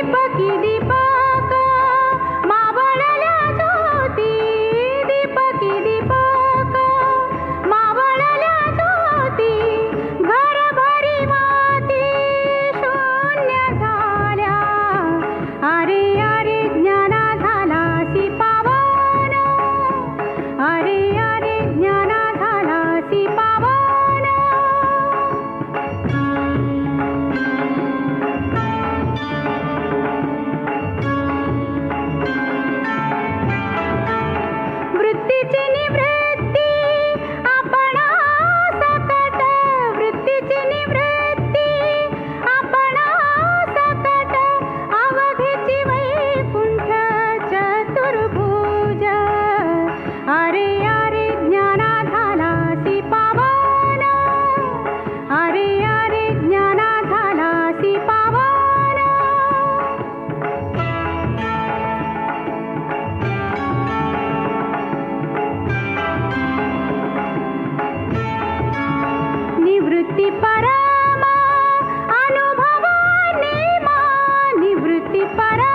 दीपकी दीपक मावळल्या ज्योती, दीपकी दीपक मावळल्या ज्योती, घरभरी माती शून्य झाल्या, अरे अरे ज्ञाना झालासी पावन, अरे अरे ज्ञाना झालासी पावन. वृत्तीची निवृत्ती आपणा सकट, वृत्तीची निवृत्ती आपणा सकट, अवघेची वैकुंठ चतुर्भुज, अरे अरे ज्ञाना झालासी पावन, अरे अरे ज्ञाना झालासी पावन. निवृत्ती परमा अनुभव नेमा, निवृत्ती परमा